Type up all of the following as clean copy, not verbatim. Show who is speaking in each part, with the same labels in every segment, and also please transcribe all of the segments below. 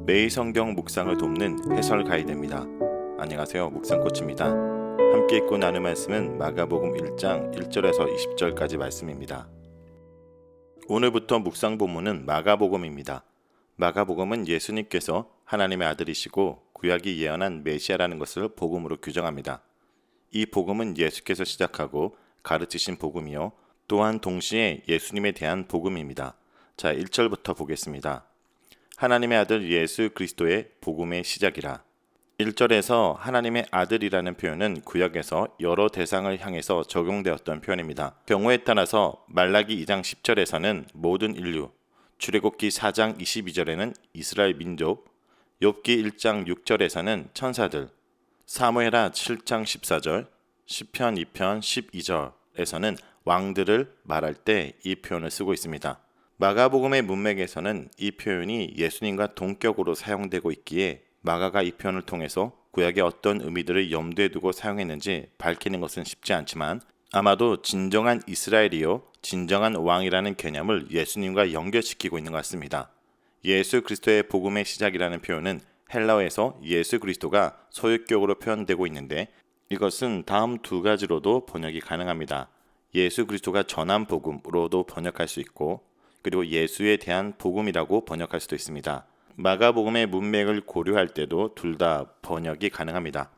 Speaker 1: 매일 성경 묵상을 돕는 해설 가이드입니다. 안녕하세요. 묵상코치입니다. 함께 읽고 나눌 말씀은 마가복음 1장 1절에서 20절까지 말씀입니다. 오늘부터 묵상 본문은 마가복음입니다. 마가복음은 예수님께서 하나님의 아들이시고 구약이 예언한 메시아라는 것을 복음으로 규정합니다. 이 복음은 예수께서 시작하고 가르치신 복음이요, 또한 동시에 예수님에 대한 복음입니다. 자, 1절부터 보겠습니다. 하나님의 아들 예수 그리스도의 복음의 시작이라. 1절에서 하나님의 아들이라는 표현은 구약에서 여러 대상을 향해서 적용되었던 표현입니다. 경우에 따라서 말라기 2장 10절에서는 모든 인류, 출애굽기 4장 22절에는 이스라엘 민족, 욥기 1장 6절에서는 천사들, 사무엘하 7장 14절, 시편 2편 12절에서는 왕들을 말할 때 이 표현을 쓰고 있습니다. 마가복음의 문맥에서는 이 표현이 예수님과 동격으로 사용되고 있기에 마가가 이 표현을 통해서 구약의 어떤 의미들을 염두에 두고 사용했는지 밝히는 것은 쉽지 않지만 아마도 진정한 이스라엘이요, 진정한 왕이라는 개념을 예수님과 연결시키고 있는 것 같습니다. 예수 그리스도의 복음의 시작이라는 표현은 헬라어에서 예수 그리스도가 소유격으로 표현되고 있는데 이것은 다음 두 가지로도 번역이 가능합니다. 예수 그리스도가 전한 복음으로도 번역할 수 있고 그리고 예수에 대한 복음이라고 번역할 수도 있습니다. 마가복음의 문맥을 고려할 때도 둘 다 번역이 가능합니다.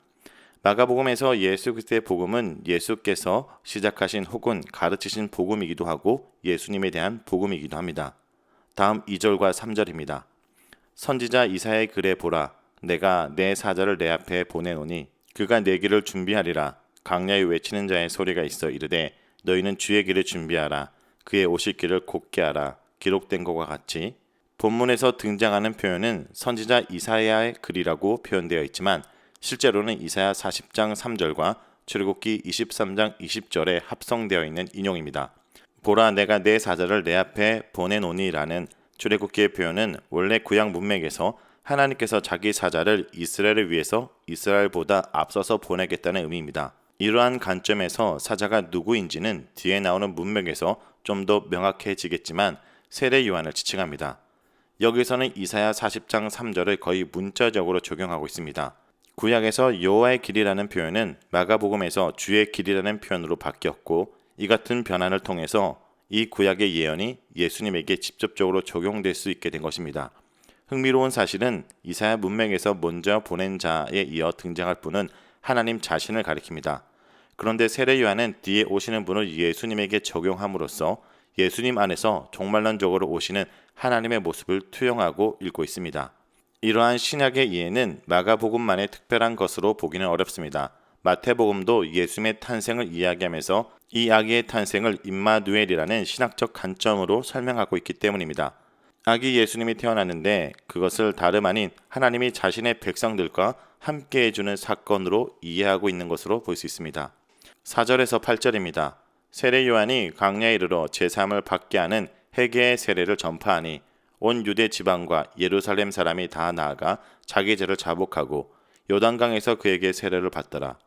Speaker 1: 마가복음에서 예수 그리스도의 복음은 예수께서 시작하신 혹은 가르치신 복음이기도 하고 예수님에 대한 복음이기도 합니다. 다음 2절과 3절입니다. 선지자 이사야의 글에 보라, 내가 내 사자를 내 앞에 보내노니 그가 내 길을 준비하리라. 강야에 외치는 자의 소리가 있어 이르되 너희는 주의 길을 준비하라. 그의 오실 길을 곧게 하라. 기록된 것과 같이 본문에서 등장하는 표현은 선지자 이사야의 글이라고 표현되어 있지만 실제로는 이사야 40장 3절과 출애굽기 23장 20절에 합성되어 있는 인용입니다. 보라, 내가 내 사자를 내 앞에 보내노니라는 출애굽기의 표현은 원래 구약 문맥에서 하나님께서 자기 사자를 이스라엘을 위해서 이스라엘보다 앞서서 보내겠다는 의미입니다. 이러한 관점에서 사자가 누구인지는 뒤에 나오는 문맥에서 좀 더 명확해지겠지만 세례 요한을 지칭합니다. 여기서는 이사야 40장 3절을 거의 문자적으로 적용하고 있습니다. 구약에서 여호와의 길이라는 표현은 마가복음에서 주의 길이라는 표현으로 바뀌었고 이 같은 변환을 통해서 이 구약의 예언이 예수님에게 직접적으로 적용될 수 있게 된 것입니다. 흥미로운 사실은 이사야 문맥에서 먼저 보낸 자에 이어 등장할 분은 하나님 자신을 가리킵니다. 그런데 세례 요한은 뒤에 오시는 분을 예수님에게 적용함으로써 예수님 안에서 종말론적으로 오시는 하나님의 모습을 투영하고 읽고 있습니다. 이러한 신약의 이해는 마가복음만의 특별한 것으로 보기는 어렵습니다. 마태복음도 예수님의 탄생을 이야기하면서 이 아기의 탄생을 임마누엘이라는 신학적 관점으로 설명하고 있기 때문입니다. 아기 예수님이 태어났는데 그것을 다름 아닌 하나님이 자신의 백성들과 함께 해주는 사건으로 이해하고 있는 것으로 볼 수 있습니다. 4절에서 8절입니다. 세례 요한이 강야에 이르러 제사함을 받게 하는 회개의 세례를 전파하니 온 유대 지방과 예루살렘 사람이 다 나아가 자기 죄를 자복하고 요단강에서 그에게 세례를 받더라.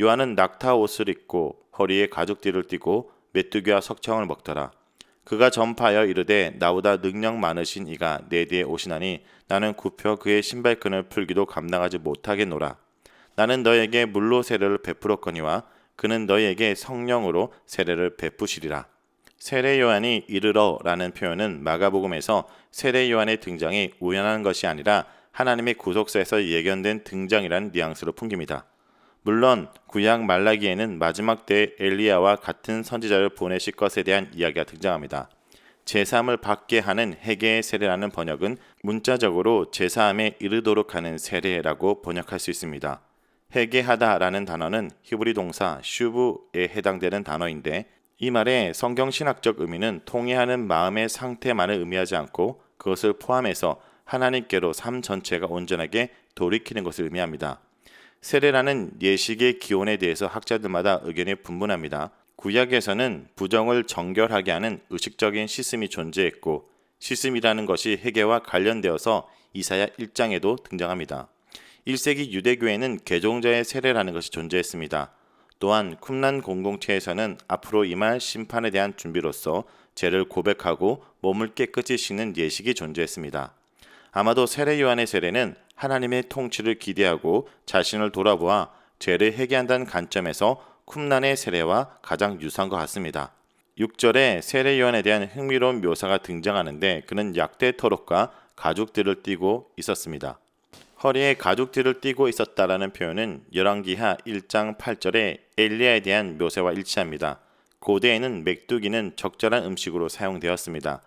Speaker 1: 요한은 낙타 옷을 입고 허리에 가죽띠를 띠고 메뚜기와 석청을 먹더라. 그가 전파하여 이르되 나보다 능력 많으신 이가 내 뒤에 오시나니 나는 굽혀 그의 신발끈을 풀기도 감당하지 못하겠노라. 나는 너에게 물로 세례를 베풀었거니와 그는 너희에게 성령으로 세례를 베푸시리라. 세례 요한이 이르러라는 표현은 마가복음에서 세례 요한의 등장이 우연한 것이 아니라 하나님의 구속사에서 예견된 등장이라는 뉘앙스로 풍깁니다. 물론 구약 말라기에는 마지막 때에 엘리야와 같은 선지자를 보내실 것에 대한 이야기가 등장합니다. 제사함을 받게 하는 회개의 세례라는 번역은 문자적으로 제사함에 이르도록 하는 세례라고 번역할 수 있습니다. 회개하다라는 단어는 히브리 동사 슈브에 해당되는 단어인데 이 말의 성경신학적 의미는 통회하는 마음의 상태만을 의미하지 않고 그것을 포함해서 하나님께로 삶 전체가 온전하게 돌이키는 것을 의미합니다. 세례라는 예식의 기원에 대해서 학자들마다 의견이 분분합니다. 구약에서는 부정을 정결하게 하는 의식적인 씻음이 존재했고 씻음이라는 것이 회개와 관련되어서 이사야 1장에도 등장합니다. 1세기 유대교에는 개종자의 세례라는 것이 존재했습니다. 또한 쿰란 공동체에서는 앞으로 임할 심판에 대한 준비로서 죄를 고백하고 몸을 깨끗이 씻는 예식이 존재했습니다. 아마도 세례 요한의 세례는 하나님의 통치를 기대하고 자신을 돌아보아 죄를 회개한다는 관점에서 쿰란의 세례와 가장 유사한 것 같습니다. 6절에 세례 요한에 대한 흥미로운 묘사가 등장하는데 그는 약대 토록과 가죽들을 띠고 있었습니다. 허리에 가죽들을 띠고 있었다라는 표현은 열왕기하 1장 8절의 엘리야에 대한 묘사와 일치합니다. 고대에는 메뚜기는 적절한 음식으로 사용되었습니다.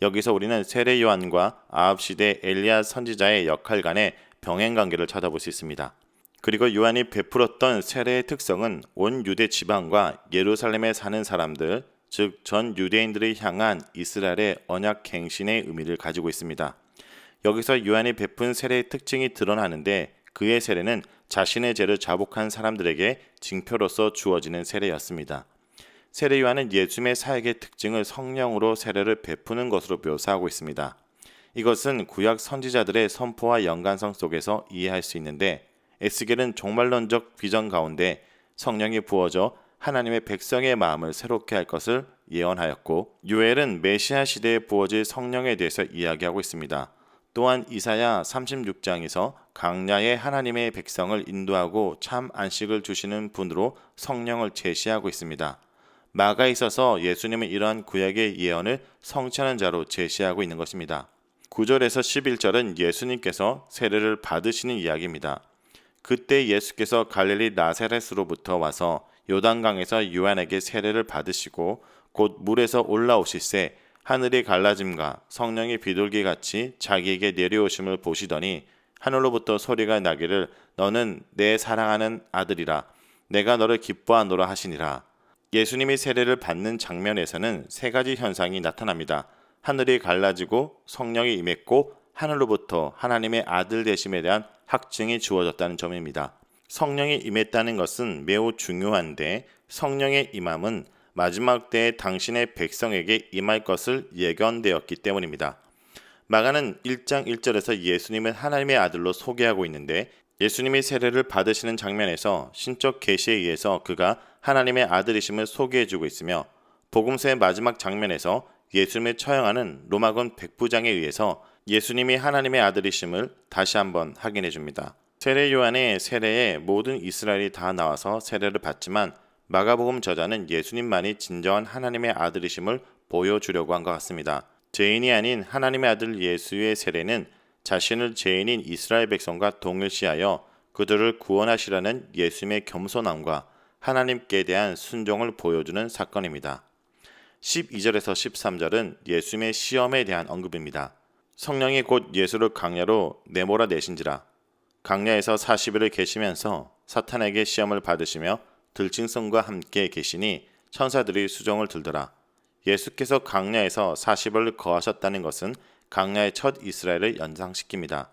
Speaker 1: 여기서 우리는 세례 요한과 아합 시대 엘리야 선지자의 역할 간의 병행 관계를 찾아볼 수 있습니다. 그리고 요한이 베풀었던 세례의 특성은 온 유대 지방과 예루살렘에 사는 사람들, 즉 전 유대인들을 향한 이스라엘의 언약 갱신의 의미를 가지고 있습니다. 여기서 요한이 베푼 세례의 특징이 드러나는데 그의 세례는 자신의 죄를 자복한 사람들에게 징표로서 주어지는 세례였습니다. 세례 요한은 예수님의 사역의 특징을 성령으로 세례를 베푸는 것으로 묘사하고 있습니다. 이것은 구약 선지자들의 선포와 연관성 속에서 이해할 수 있는데 에스겔은 종말론적 비전 가운데 성령이 부어져 하나님의 백성의 마음을 새롭게 할 것을 예언하였고 요엘은 메시아 시대에 부어질 성령에 대해서 이야기하고 있습니다. 또한 이사야 36장에서 강야의 하나님의 백성을 인도하고 참 안식을 주시는 분으로 성령을 제시하고 있습니다. 마가에 있어서 예수님은 이러한 구약의 예언을 성취하는 자로 제시하고 있는 것입니다. 9절에서 11절은 예수님께서 세례를 받으시는 이야기입니다. 그때 예수께서 갈릴리 나사렛으로부터 와서 요단강에서 요한에게 세례를 받으시고 곧 물에서 올라오실새 하늘이 갈라짐과 성령이 비둘기같이 자기에게 내려오심을 보시더니 하늘로부터 소리가 나기를 너는 내 사랑하는 아들이라 내가 너를 기뻐하노라 하시니라. 예수님이 세례를 받는 장면에서는 세 가지 현상이 나타납니다. 하늘이 갈라지고 성령이 임했고 하늘로부터 하나님의 아들 되심에 대한 확증이 주어졌다는 점입니다. 성령이 임했다는 것은 매우 중요한데 성령의 임함은 마지막 때에 당신의 백성에게 임할 것을 예견되었기 때문입니다. 마가는 1장 1절에서 예수님은 하나님의 아들로 소개하고 있는데 예수님이 세례를 받으시는 장면에서 신적 계시에 의해서 그가 하나님의 아들이심을 소개해주고 있으며 복음서의 마지막 장면에서 예수님을 처형하는 로마군 백부장에 의해서 예수님이 하나님의 아들이심을 다시 한번 확인해 줍니다. 세례 요한의 세례에 모든 이스라엘이 다 나와서 세례를 받지만 마가복음 저자는 예수님만이 진정한 하나님의 아들이심을 보여주려고 한 것 같습니다. 죄인이 아닌 하나님의 아들 예수의 세례는 자신을 죄인인 이스라엘 백성과 동일시하여 그들을 구원하시라는 예수님의 겸손함과 하나님께 대한 순종을 보여주는 사건입니다. 12절에서 13절은 예수님의 시험에 대한 언급입니다. 성령이 곧 예수를 강야로 내몰아 내신지라. 강야에서 40일을 계시면서 사탄에게 시험을 받으시며 들짐승과 함께 계시니 천사들이 수종을 들더라. 예수께서 강야에서 40을 거하셨다는 것은 강야의 첫 이스라엘을 연상시킵니다.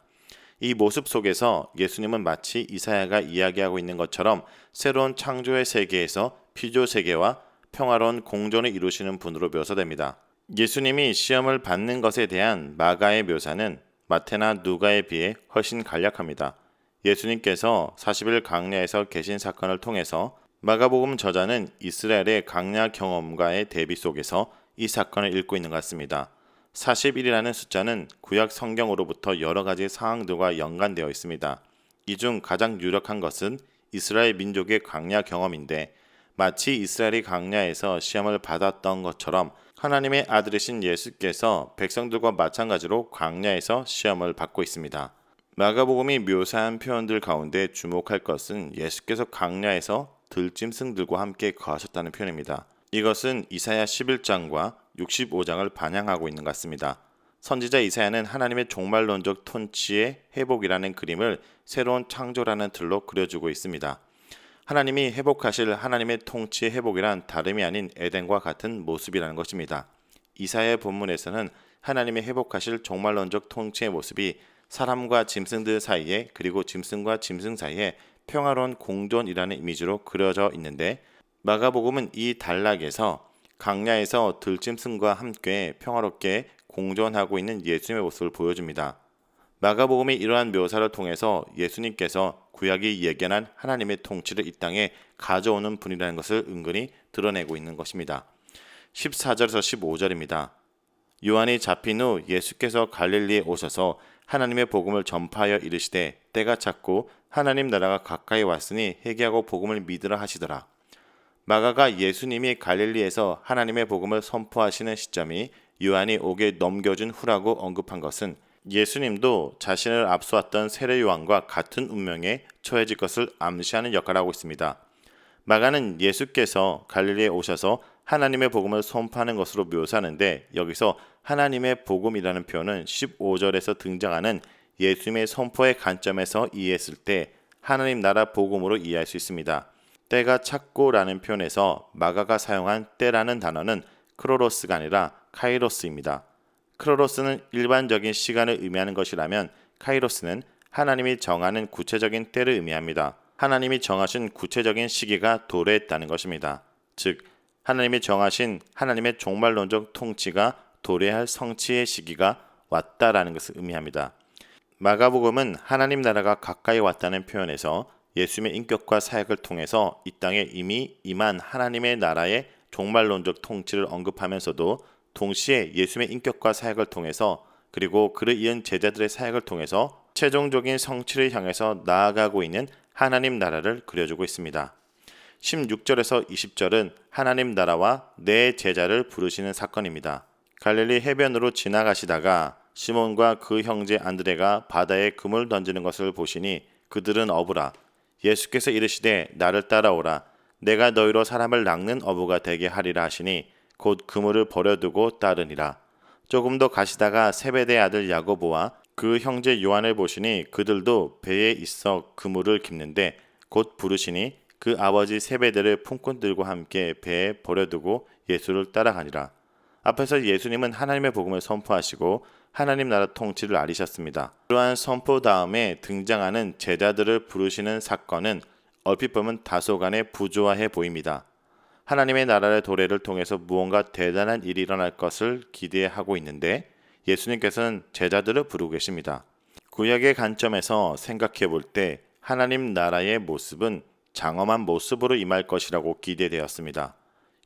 Speaker 1: 이 모습 속에서 예수님은 마치 이사야가 이야기하고 있는 것처럼 새로운 창조의 세계에서 피조 세계와 평화로운 공존을 이루시는 분으로 묘사됩니다. 예수님이 시험을 받는 것에 대한 마가의 묘사는 마태나 누가에 비해 훨씬 간략합니다. 예수님께서 40일 강야에서 계신 사건을 통해서 마가복음 저자는 이스라엘의 강야 경험과의 대비 속에서 이 사건을 읽고 있는 것 같습니다. 40일이라는 숫자는 구약 성경으로부터 여러 가지 상황들과 연관되어 있습니다. 이 중 가장 유력한 것은 이스라엘 민족의 강야 경험인데 마치 이스라엘이 강야에서 시험을 받았던 것처럼 하나님의 아들이신 예수께서 백성들과 마찬가지로 강야에서 시험을 받고 있습니다. 마가복음이 묘사한 표현들 가운데 주목할 것은 예수께서 강야에서 들짐승들과 함께 거하셨다는 표현입니다. 이것은 이사야 11장과 65장을 반영하고 있는 것 같습니다. 선지자 이사야는 하나님의 종말론적 통치의 회복이라는 그림을 새로운 창조라는 틀로 그려주고 있습니다. 하나님이 회복하실 하나님의 통치의 회복이란 다름이 아닌 에덴과 같은 모습이라는 것입니다. 이사야의 본문에서는 하나님이 회복하실 종말론적 통치의 모습이 사람과 짐승들 사이에 그리고 짐승과 짐승 사이에 평화로운 공존이라는 이미지로 그려져 있는데 마가복음은 이 단락에서 강야에서 들짐승과 함께 평화롭게 공존하고 있는 예수님의 모습을 보여줍니다. 마가복음이 이러한 묘사를 통해서 예수님께서 구약이 예견한 하나님의 통치를 이 땅에 가져오는 분이라는 것을 은근히 드러내고 있는 것입니다. 14절에서 15절입니다. 요한이 잡힌 후 예수께서 갈릴리에 오셔서 하나님의 복음을 전파하여 이르시되 때가 찼고 하나님 나라가 가까이 왔으니 회개하고 복음을 믿으라 하시더라. 마가가 예수님이 갈릴리에서 하나님의 복음을 선포하시는 시점이 요한이 옥에 넘겨준 후라고 언급한 것은 예수님도 자신을 앞서왔던 세례 요한과 같은 운명에 처해질 것을 암시하는 역할을 하고 있습니다. 마가는 예수께서 갈릴리에 오셔서 하나님의 복음을 선포하는 것으로 묘사하는데 여기서 하나님의 복음이라는 표현은 15절에서 등장하는 예수님의 선포의 관점에서 이해했을 때 하나님 나라 복음으로 이해할 수 있습니다. 때가 찼고라는 표현에서 마가가 사용한 때라는 단어는 크로로스가 아니라 카이로스입니다. 크로로스는 일반적인 시간을 의미하는 것이라면 카이로스는 하나님이 정하는 구체적인 때를 의미합니다. 하나님이 정하신 구체적인 시기가 도래했다는 것입니다. 즉 하나님이 정하신 하나님의 종말론적 통치가 도래할 성취의 시기가 왔다라는 것을 의미합니다. 마가복음은 하나님 나라가 가까이 왔다는 표현에서 예수님의 인격과 사역을 통해서 이 땅에 이미 임한 하나님의 나라의 종말론적 통치를 언급하면서도 동시에 예수님의 인격과 사역을 통해서 그리고 그를 이은 제자들의 사역을 통해서 최종적인 성취를 향해서 나아가고 있는 하나님 나라를 그려주고 있습니다. 16절에서 20절은 하나님 나라와 내 제자를 부르시는 사건입니다. 갈릴리 해변으로 지나가시다가 시몬과 그 형제 안드레가 바다에 금을 던지는 것을 보시니 그들은 어부라. 예수께서 이르시되 나를 따라오라. 내가 너희로 사람을 낚는 어부가 되게 하리라 하시니 곧 그물을 버려두고 따르니라. 조금 더 가시다가 세베대 아들 야고보와 그 형제 요한을 보시니 그들도 배에 있어 그물을 깁는데 곧 부르시니 그 아버지 세베대를 품꾼들과 함께 배에 버려두고 예수를 따라가니라. 앞에서 예수님은 하나님의 복음을 선포하시고 하나님 나라 통치를 알리셨습니다. 그러한 선포 다음에 등장하는 제자들을 부르시는 사건은 얼핏 보면 다소간에 부조화해 보입니다. 하나님의 나라의 도래를 통해서 무언가 대단한 일이 일어날 것을 기대하고 있는데 예수님께서는 제자들을 부르고 계십니다. 구약의 관점에서 생각해 볼 때 하나님 나라의 모습은 장엄한 모습으로 임할 것이라고 기대되었습니다.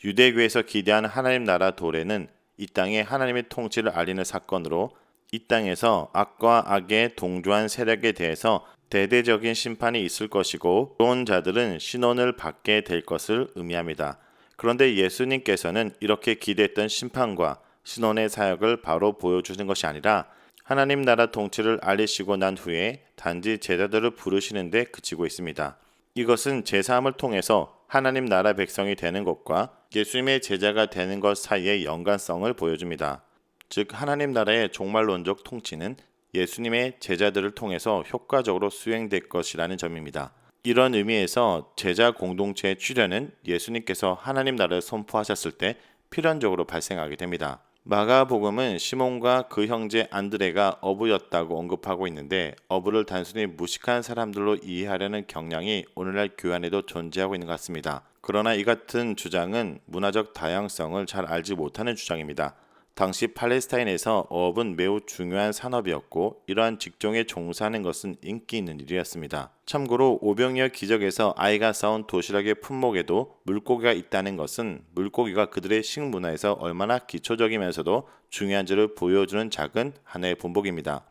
Speaker 1: 유대교에서 기대한 하나님 나라 도래는 이 땅에 하나님의 통치를 알리는 사건으로 이 땅에서 악과 악의 동조한 세력에 대해서 대대적인 심판이 있을 것이고 그런 자들은 신원을 받게 될 것을 의미합니다. 그런데 예수님께서는 이렇게 기대했던 심판과 신원의 사역을 바로 보여주는 것이 아니라 하나님 나라 통치를 알리시고 난 후에 단지 제자들을 부르시는 데 그치고 있습니다. 이것은 제사함을 통해서 하나님 나라 백성이 되는 것과 예수님의 제자가 되는 것 사이의 연관성을 보여줍니다. 즉 하나님 나라의 종말론적 통치는 예수님의 제자들을 통해서 효과적으로 수행될 것이라는 점입니다. 이런 의미에서 제자 공동체의 출현은 예수님께서 하나님 나라를 선포하셨을 때 필연적으로 발생하게 됩니다. 마가복음은 시몬과 그 형제 안드레가 어부였다고 언급하고 있는데 어부를 단순히 무식한 사람들로 이해하려는 경향이 오늘날 교회 안에도 존재하고 있는 것 같습니다. 그러나 이 같은 주장은 문화적 다양성을 잘 알지 못하는 주장입니다. 당시 팔레스타인에서 어업은 매우 중요한 산업이었고 이러한 직종에 종사하는 것은 인기 있는 일이었습니다. 참고로 오병이어 기적에서 아이가 싸운 도시락의 품목에도 물고기가 있다는 것은 물고기가 그들의 식문화에서 얼마나 기초적이면서도 중요한지를 보여주는 작은 하나의 본보기입니다.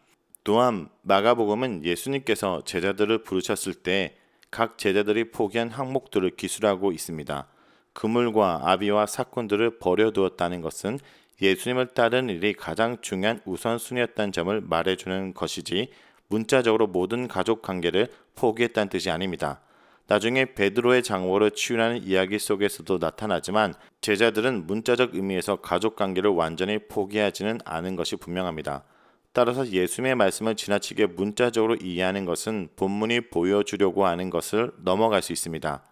Speaker 1: 또한 마가복음은 예수님께서 제자들을 부르셨을 때 각 제자들이 포기한 항목들을 기술하고 있습니다. 그물과 아비와 사꾼들을 버려두었다는 것은 예수님을 따르는 일이 가장 중요한 우선순위였다는 점을 말해주는 것이지 문자적으로 모든 가족 관계를 포기했다는 뜻이 아닙니다. 나중에 베드로의 장모를 치유하는 이야기 속에서도 나타나지만 제자들은 문자적 의미에서 가족 관계를 완전히 포기하지는 않은 것이 분명합니다. 따라서 예수님의 말씀을 지나치게 문자적으로 이해하는 것은 본문이 보여주려고 하는 것을 넘어갈 수 있습니다.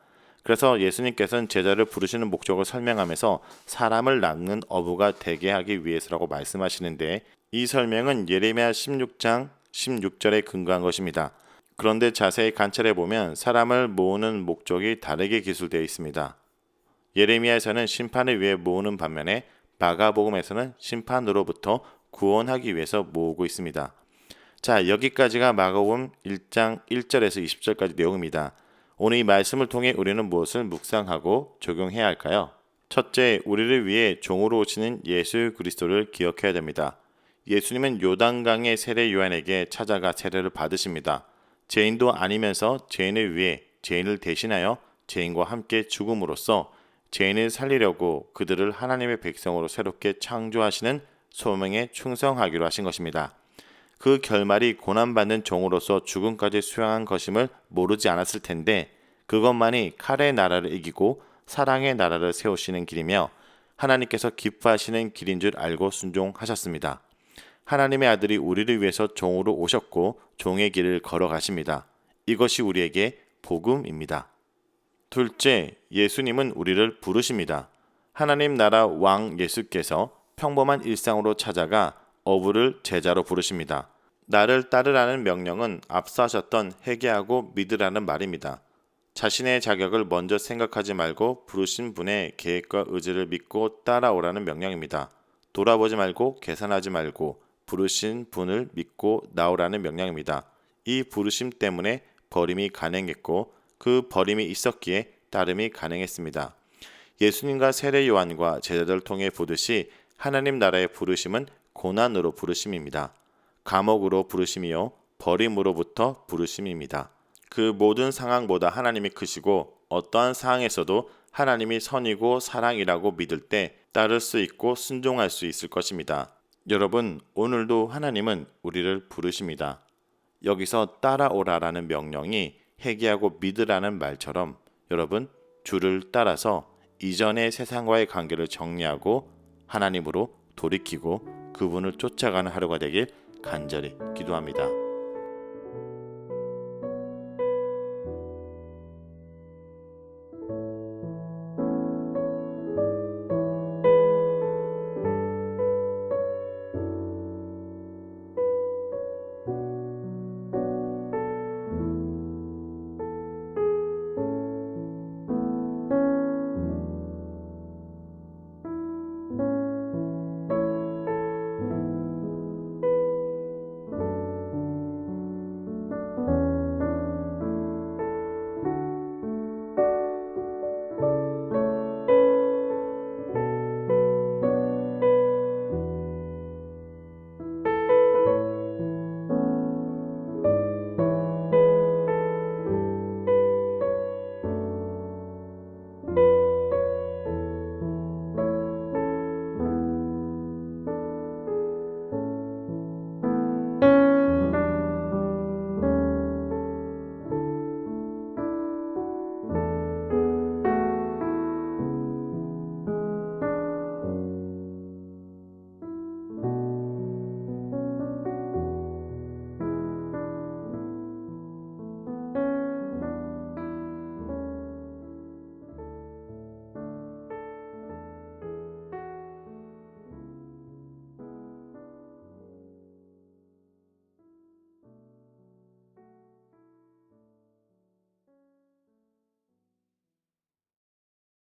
Speaker 1: 그래서 예수님께서는 제자를 부르시는 목적을 설명하면서 사람을 낚는 어부가 되게 하기 위해서라고 말씀하시는데 이 설명은 예레미야 16장 16절에 근거한 것입니다. 그런데 자세히 관찰해 보면 사람을 모으는 목적이 다르게 기술되어 있습니다. 예레미야에서는 심판을 위해 모으는 반면에 마가복음에서는 심판으로부터 구원하기 위해서 모으고 있습니다. 자, 여기까지가 마가복음 1장 1절에서 20절까지 내용입니다. 오늘 이 말씀을 통해 우리는 무엇을 묵상하고 적용해야 할까요? 첫째, 우리를 위해 종으로 오시는 예수 그리스도를 기억해야 됩니다. 예수님은 요단강의 세례 요한에게 찾아가 세례를 받으십니다. 죄인도 아니면서 죄인을 위해 죄인을 대신하여 죄인과 함께 죽음으로써 죄인을 살리려고 그들을 하나님의 백성으로 새롭게 창조하시는 소명에 충성하기로 하신 것입니다. 그 결말이 고난받는 종으로서 죽음까지 수용한 것임을 모르지 않았을 텐데 그것만이 칼의 나라를 이기고 사랑의 나라를 세우시는 길이며 하나님께서 기뻐하시는 길인 줄 알고 순종하셨습니다. 하나님의 아들이 우리를 위해서 종으로 오셨고 종의 길을 걸어가십니다. 이것이 우리에게 복음입니다. 둘째, 예수님은 우리를 부르십니다. 하나님 나라 왕 예수께서 평범한 일상으로 찾아가 어부를 제자로 부르십니다. 나를 따르라는 명령은 앞서 하셨던 회개하고 믿으라는 말입니다. 자신의 자격을 먼저 생각하지 말고 부르신 분의 계획과 의지를 믿고 따라오라는 명령입니다. 돌아보지 말고 계산하지 말고 부르신 분을 믿고 나오라는 명령입니다. 이 부르심 때문에 버림이 가능했고 그 버림이 있었기에 따름이 가능했습니다. 예수님과 세례 요한과 제자들을 통해 보듯이 하나님 나라의 부르심은 고난으로 부르심입니다. 감옥으로 부르심이요 버림으로부터 부르심입니다. 그 모든 상황보다 하나님이 크시고 어떠한 상황에서도 하나님이 선이고 사랑이라고 믿을 때 따를 수 있고 순종할 수 있을 것입니다. 여러분, 오늘도 하나님은 우리를 부르십니다. 여기서 따라오라라는 명령이 회개하고 믿으라는 말처럼 여러분, 주를 따라서 이전의 세상과의 관계를 정리하고 하나님으로 돌이키고 그분을 쫓아가는 하루가 되길 간절히 기도합니다.